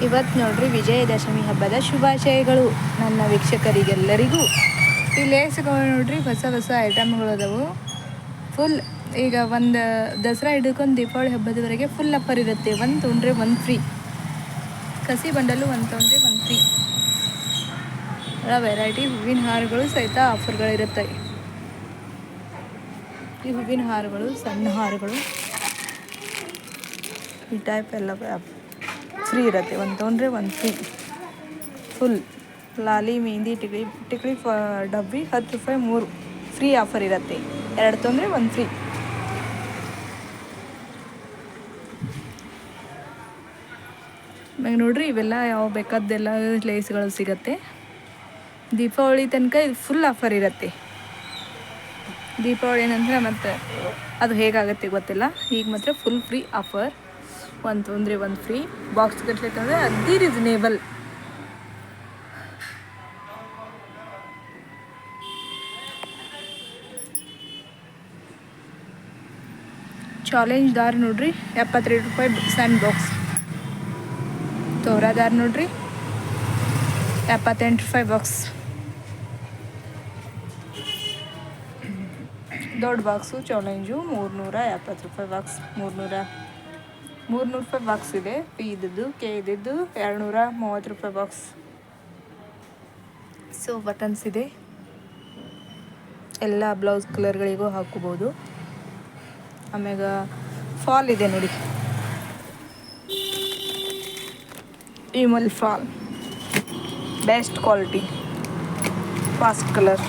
ಇವತ್ತು ನೋಡ್ರಿ ವಿಜಯದಶಮಿ ಹಬ್ಬದ ಶುಭಾಶಯಗಳು ನನ್ನ ವೀಕ್ಷಕರಿಗೆಲ್ಲರಿಗೂ. ಈ ಲೇಸ್ಗಳು ನೋಡ್ರಿ ಹೊಸ ಹೊಸ ಐಟಮ್ಗಳು ಅದಾವು. ಫುಲ್ ಈಗ ಒಂದು ದಸರಾ ಹಿಡ್ಕೊಂಡು ದೀಪಾವಳಿ ಹಬ್ಬದವರೆಗೆ ಫುಲ್ ಆಫರ್ ಇರುತ್ತೆ. ಒಂದು ತೊಗೊಂಡ್ರೆ ಒಂದು ಫ್ರೀ. ಕಸಿ ಬಂಡಲು ಒಂದು ತೊಗೊಂಡ್ರೆ ಒಂದು ಫ್ರೀ. ವೆರೈಟಿ ಹೂವಿನ ಹಾರಗಳು ಸಹಿತ ಆಫರ್ಗಳಿರುತ್ತೆ. ಈ ಹೂವಿನ ಹಾರಗಳು, ಸಣ್ಣ ಹಾರಗಳು, ಈ ಟೈಪ್ ಎಲ್ಲ ಫ್ರೀ ಇರುತ್ತೆ. ಒಂದು ತೊಗೊಂಡ್ರೆ ಒಂದು ಫ್ರೀ. ಫುಲ್ ಲಾಲಿ ಮೆಹಂದಿ ಟಿಕ್ಲಿ ಡಬ್ಬಿ 10 ರೂಪಾಯಿ 3 ಫ್ರೀ ಆಫರ್ ಇರುತ್ತೆ. 2 ತೊಗೊಂಡ್ರೆ ಒಂದು ಫ್ರೀ. ನೋಡ್ರಿ ಇವೆಲ್ಲ ಯಾವ ಬೇಕಾದ್ದೆಲ್ಲ ಲೇಸ್ಗಳು ಸಿಗುತ್ತೆ. ದೀಪಾವಳಿ ತನಕ ಇದು ಫುಲ್ ಆಫರ್ ಇರುತ್ತೆ. ದೀಪಾವಳಿ ನಂತರ ಮತ್ತು ಅದು ಹೇಗಾಗುತ್ತೆ ಗೊತ್ತಿಲ್ಲ. ಈಗ ಮಾತ್ರ ಫುಲ್ ಫ್ರೀ ಆಫರ್. ಒಂದು ತೊಂದರೆ ಒಂದು ಫ್ರೀ. ಬಾಕ್ಸ್ ಗಟ್ಟಲೆ ತಂದರೆ ಅತಿ ರೀಸನೇಬಲ್. ಚಾಲೆಂಜ್ ದಾರ್ ನೋಡ್ರಿ 72 ರೂಪಾಯಿ ಸಣ್ಣ ಬಾಕ್ಸ್. ತೋರಾದಾರ್ ನೋಡ್ರಿ 78 ರೂಪಾಯಿ ಬಾಕ್ಸ್. ದೊಡ್ಡ ಬಾಕ್ಸು ಚಾಲೆಂಜು 370 ರೂಪಾಯಿ ಬಾಕ್ಸ್. 300 ರೂಪಾಯಿ ಬಾಕ್ಸ್ ಇದೆ. ಪಿ ಇದ್ದದ್ದು, ಕೆ ಇದ್ದದ್ದು 230 ರೂಪಾಯಿ ಬಾಕ್ಸ್. ಸೊ ಬಟನ್ಸ್ ಇದೆ. ಎಲ್ಲ ಬ್ಲೌಸ್ ಕಲರ್ಗಳಿಗೂ ಹಾಕೋಬೋದು. ಆಮ್ಯಾಗ ಫಾಲ್ ಇದೆ ನೋಡಿ, Vimal fall, best quality, fast colour.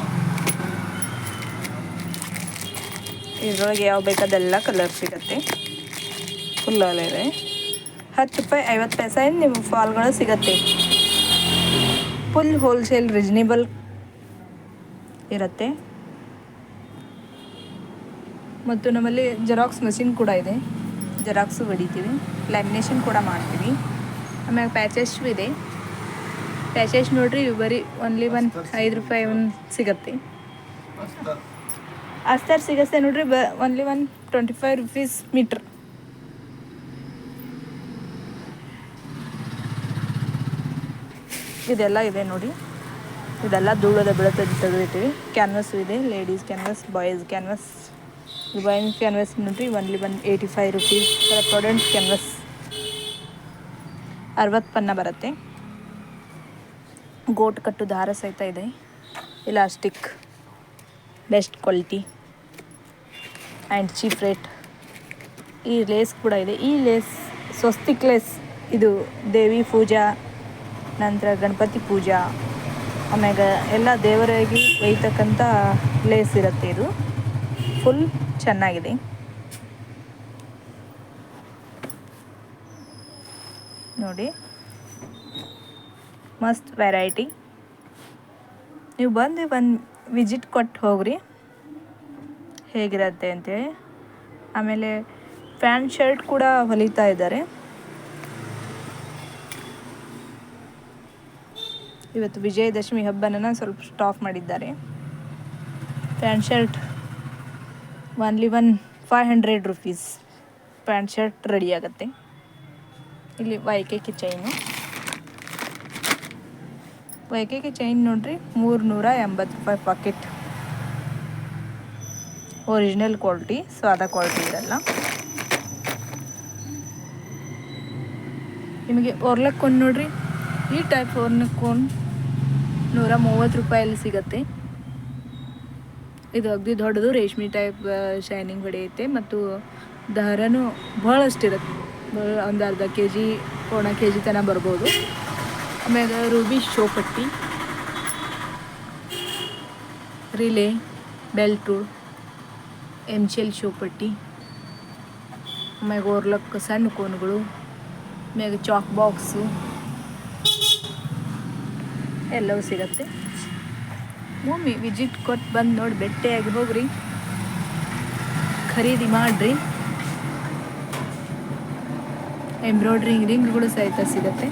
ಇದರೊಳಗೆ ಯಾವ ಬೇಕಾದೆಲ್ಲ ಕಲರ್ ಸಿಗುತ್ತೆ. ಫುಲ್ ಅಲ್ಲ ಇದೆ. 10 ರೂಪಾಯಿ 50 ಪೈಸೆ ನಿಮ್ಮ ಫಾಲ್ಗಳು ಸಿಗುತ್ತೆ. ಫುಲ್ ಹೋಲ್ಸೇಲ್ ರೀಸನೇಬಲ್ ಇರುತ್ತೆ. ಮತ್ತು ನಮ್ಮಲ್ಲಿ ಜೆರಾಕ್ಸ್ ಮಷಿನ್ ಕೂಡ ಇದೆ. ಜೆರಾಕ್ಸು ಹೊಡಿತೀವಿ, ಲ್ಯಾಮಿನೇಷನ್ ಕೂಡ ಮಾಡ್ತೀವಿ. ಆಮೇಲೆ ಪ್ಯಾಚಸ್ಸು ಇದೆ. ಪ್ಯಾಚಸ್ ನೋಡ್ರಿ ಬರೀ ಓನ್ಲಿ 5 ರೂಪಾಯಿ ಒಂದು ಸಿಗುತ್ತೆ. ಅಸ್ತರ್ ಸಿಗುತ್ತೆ ನೋಡ್ರಿ ಓನ್ಲಿ 25 ರೂಪೀಸ್ ಮೀಟ್ರ್. ಇದೆಲ್ಲ ಇದೆ ನೋಡಿ. ಇದೆಲ್ಲ ಧೂಳದ ಬೆಳತದ್ದು ತೆಗೆದಿರ್ತೀವಿ. ಕ್ಯಾನ್ವಸ್ಸು ಇದೆ, ladies canvass, boys canvass. Boys canvass ನೋಡ್ರಿ ಓನ್ಲಿ 185 ರೂಪೀಸ್. ಪ್ರಾಡಕ್ಟ್ ಕ್ಯಾನ್ವಸ್ 60 ಪನ್ನ ಬರುತ್ತೆ. ಗೋಟ್ ಕಟ್ಟು ದಾರ ಸಹಿತ ಇದೆ. Elastic, best quality and cheap rate. ಈ ಲೇಸ್ ಕೂಡ ಇದೆ. ಈ ಲೇಸ್ ಸ್ವಸ್ತಿಕ್ ಲೇಸ್. ಇದು ದೇವಿ ಪೂಜಾ, ನಂತರ ಗಣಪತಿ ಪೂಜಾ, ಆಮ್ಯಾಗ ಎಲ್ಲ ದೇವರಾಗಿ ಒಯ್ತಕ್ಕಂಥ ಲೇಸ್ ಇರುತ್ತೆ. ಇದು ಫುಲ್ ಚೆನ್ನಾಗಿದೆ ನೋಡಿ. ಮಸ್ತ್ ವೆರೈಟಿ. ನೀವು ಬಂದು ಒಂದು ವಿಸಿಟ್ ಕೊಟ್ಟು ಹೋಗ್ರಿ ಹೇಗಿರುತ್ತೆ ಅಂತೇಳಿ. ಆಮೇಲೆ ಪ್ಯಾಂಟ್ ಶರ್ಟ್ ಕೂಡ ಹೊಲಿತಾ ಇದ್ದಾರೆ. ಇವತ್ತು ವಿಜಯದಶಮಿ ಹಬ್ಬನ ಸ್ವಲ್ಪ ಸ್ಟಾಪ್ ಮಾಡಿದ್ದಾರೆ. Pant shirt only 500 rupees pant shirt ready ಆಗುತ್ತೆ. ಇಲ್ಲಿ ವೈಕೆಗೆ ಚೈನು. ವೈಕೆಗೆ ಚೈನ್ ನೋಡ್ರಿ 380 ರೂಪಾಯಿ ಪಾಕೆಟ್. ಒರಿಜಿನಲ್ ಕ್ವಾಲಿಟಿ, ಸಾದಾ ಕ್ವಾಲಿಟಿ ಇರಲ್ಲ. ನಿಮಗೆ ಓರ್ಲಕ್ಕೊಂಡು ನೋಡ್ರಿ, ಈ ಟೈಪ್ ಓರ್ಲಕ್ಕೊಂಡು 130 ರೂಪಾಯಲ್ಲಿ ಸಿಗುತ್ತೆ. ಇದು ಅಗದಿ ದೊಡ್ಡದು ರೇಷ್ಮೆ ಟೈಪ್ ಶೈನಿಂಗ್ ಹೊಡೆಯುತ್ತೆ. ಮತ್ತು ದಾರನೂ ಭಾಳಷ್ಟಿರುತ್ತೆ. ಒಂದು ಅರ್ಧ kg, 1 kg ತನಕ ಬರ್ಬೋದು. ಆಮೇಲೆ ರೂಬಿ ಶೋಪಟ್ಟಿ, ರಿಲೇ, ಬೆಲ್ಟು, ಎಂಚೆಲ್ ಶೋಪಟ್ಟಿ, ಆಮ್ಯಾಗ ಓರ್ಲಕ್ ಸಣ್ಣ ಕೋನ್ಗಳು, ಆಮ್ಯಾಗ ಚಾಕ್ ಬಾಕ್ಸು ಎಲ್ಲವೂ ಸಿಗುತ್ತೆ. ಒಮ್ಮೆ ವಿಸಿಟ್ ಕೊಟ್ಟು ಬಂದು ನೋಡಿ ಭೇಟಿಯಾಗಿ ಹೋಗ್ರಿ, ಖರೀದಿ ಮಾಡಿರಿ. ಎಂಬ್ರಾಯ್ಡ್ರಿಂಗ್ ರಿಂಗ್ಗಳು ಸಹಿತ ಸಿಗುತ್ತೆ.